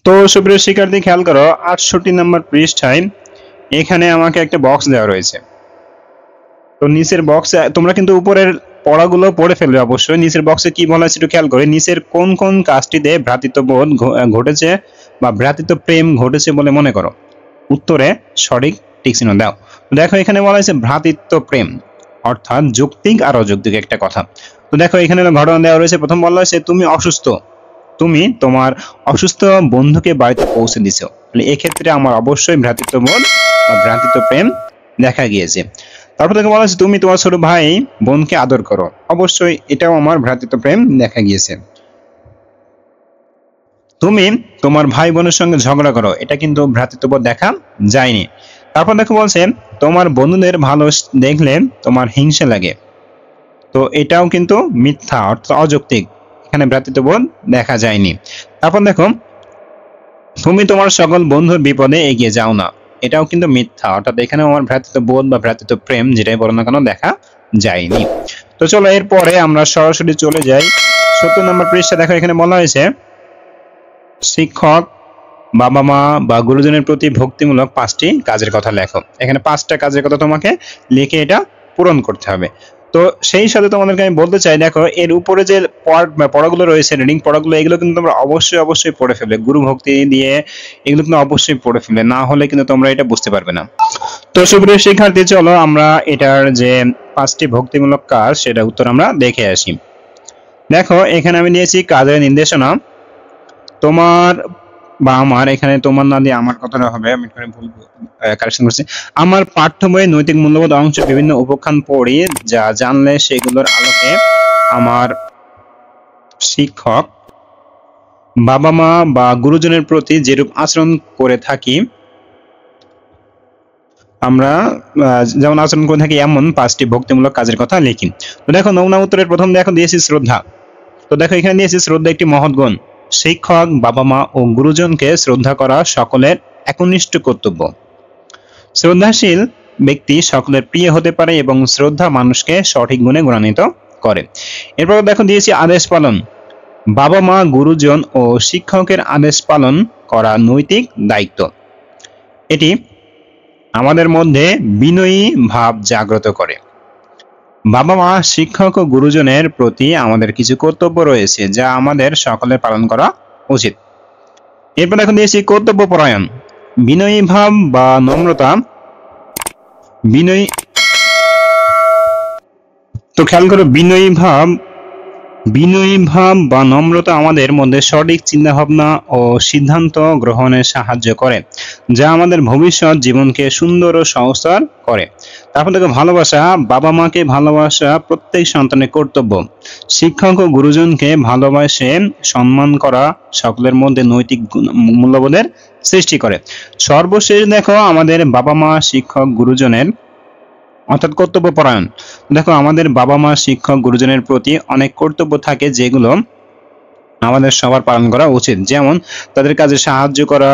তো সুপ্রিয় শিক্ষার্থী খেয়াল করো 68 নম্বর পৃষ্ঠায় এখানে আমাকে একটা বক্স দেওয়া রয়েছে। তো নিচের বক্সে তোমরা কিন্তু উপরের পড়াগুলো পড়ে ফেলবে অবশ্যই। নিচের বক্সে কি বলা আছে একটু খেয়াল করে, নিচের কোন কোন কাজটিতে ভ্রাতৃত্ববোধ ঘটেছে বা ভ্রাতৃত্ব প্রেম ঘটেছে বলে মনে করো। উত্তরে সঠিক টিক চিহ্ন দাও। দেখো এখানে বলা হয়েছে ভ্রাতৃত্ব প্রেম, অর্থাৎ যৌক্তিক আর অযৌক্তিক একটা কথা। তো দেখো এখানে ঘটনা দেওয়া রয়েছে। প্রথম বলা হয়েছে তুমি অসুস্থ, তুমি তোমার অসুস্থ বন্ধুকে বাড়িতে পৌঁছে দিছো, তাহলে এক্ষেত্রে আমার অবশ্যই ভ্রাতৃত্ববোধ বা ভ্রাতৃত্ব প্রেম দেখা গিয়েছে। তারপর থেকে বলা হচ্ছে তুমি তোমার ছোট ভাই বোনকে আদর করো, অবশ্যই এটাও আমার ভ্রাতৃত্ব প্রেম দেখা গিয়েছে। তুমি তোমার ভাই বোনের সঙ্গে ঝগড়া করো, এটা কিন্তু ভ্রাতৃত্ববোধ দেখা যায়নি। তারপর দেখো বলছে তোমার বন্ধুদের ভালো দেখলে তোমার হিংসা লাগে, তো এটাও কিন্তু মিথ্যা অর্থাৎ অযৌক্তিক, এখানে ভ্রাতৃত্ববোধ দেখা যায়নি। তারপর দেখো তুমি তোমার সকল বন্ধুর বিপদে এগিয়ে যাও না, এটাও কিন্তু মিথ্যা, অর্থাৎ এখানে আমার ভ্রাতৃত্ববোধ বা ভ্রাতৃত্ব প্রেম যেটাই বলো না কেন দেখা যায়নি। তো চলো এরপরে আমরা সরাসরি চলে যাই 70 নম্বর পৃষ্ঠা। দেখো এখানে বলা হয়েছে শিক্ষক, বাবা মা বা গুরুজনের প্রতি ভক্তিমূলক 5টি কাজের কথা লেখো। এখানে 5টা কাজের কথা তোমাকে লিখে এটা পূরণ করতে হবে। তো সেই সাথে তোমাদেরকে আমি বলতে চাই, দেখো এর উপরে যে পড়াগুলো রয়েছে, রিডিং পড়াগুলো, এগুলো কিন্তু তোমরা অবশ্যই পড়ে ফেলবে গুরু ভক্তি দিয়ে, এগুলো কিন্তু অবশ্যই পড়ে ফেলবে, না হলে কিন্তু তোমরা এটা বুঝতে পারবে না। তো সুপ্রিয় শিক্ষার্থী চলো আমরা এটার যে 5টি ভক্তিমূলক কাজ সেটা উত্তর আমরা দেখে আসি। দেখো এখানে আমি দিয়েছি কাজের নির্দেশনা। তোমার বা আমার, এখানে তোমার না দিয়ে আমার কথাটা হবে, আমি এখানে ভুল কারেকশন করছি। আমার পাঠ্য বইয়ে নৈতিক মূল্যবোধ অংশ বিভিন্ন উপাখ্যান পড়ি, যা জানলে সেগুলোর আলোকে আমার শিক্ষক, বাবা মা বা গুরুজনের প্রতি যেরূপ আচরণ করে থাকি, আমরা যেমন আচরণ করে থাকি এমন 5টি ভক্তিমূলক কাজের কথা লিখি। তো দেখো নমুনা উত্তরের প্রথম দেখো দিয়েছি শ্রদ্ধা। তো দেখো এখানে দিয়েছি শ্রদ্ধা একটি মহৎ গুণ। শিক্ষক, বাবা মা ও গুরুজনকে শ্রদ্ধা করা সকলের একনিষ্ঠ কর্তব্য। শ্রদ্ধাশীল ব্যক্তি সকলের প্রিয় হতে পারে এবং শ্রদ্ধা মানুষকে সঠিক গুণে গুণান্বিত করে। এরপর দেখো দিয়েছি আদেশ পালন। বাবা মা, গুরুজন ও শিক্ষকের আদেশ পালন করা নৈতিক দায়িত্ব। এটি আমাদের মধ্যে বিনয়ী ভাব জাগ্রত করে। বাবা মা, শিক্ষক ও গুরুজনের প্রতি আমাদের কিছু কর্তব্য রয়েছে যা আমাদের সকলের পালন করা উচিত। এরপর এখন দিয়েছি কর্তব্য পরায়ণ। বিনয়ী ভাব বা নম্রতা, তো খেয়াল করো বিনয়ী ভাব বা নম্রতা আমাদের মধ্যে সঠিক চিন্তা ভাবনা ও সিদ্ধান্ত গ্রহণে সাহায্য করে, যা আমাদের ভবিষ্যৎ জীবনকে সুন্দর ও সহজতর করে। তারপর দেখো ভালোবাসা। বাবা মাকে ভালোবাসা প্রত্যেক সন্তানের কর্তব্য। শিক্ষক ও গুরুজনকে ভালোবাসে সম্মান করা সকলের মধ্যে নৈতিক মূল্যবোধের সৃষ্টি করে। সর্বশেষ দেখো আমাদের বাবা মা, শিক্ষক, গুরুজনের অর্থাৎ কর্তব্য পরায়ণ। দেখো আমাদের বাবা মা, শিক্ষক, গুরুজনের প্রতি অনেক কর্তব্য থাকে যেগুলো আমাদের সবার পালন করা উচিত, যেমন তাদের কাজে সাহায্য করা,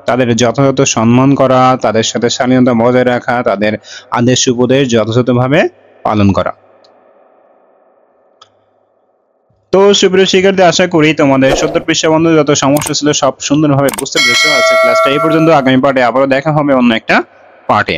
তাদের যথাযথ সম্মান করা, তাদের সাথে শালীনতা বজায় রাখা, তাদের আদেশ উপদেশ যথাযথভাবে পালন করা। তো সুপ্রিয় শিক্ষার্থী, আশা করি তোমাদের 70 পৃষ্ঠা বন্ধ যত সমস্যা ছিল সব সুন্দরভাবে বুঝতে পেরেছো। আজকে ক্লাসটা এই পর্যন্ত। আগামী পার্টে আবারও দেখা হবে অন্য একটা পার্টে।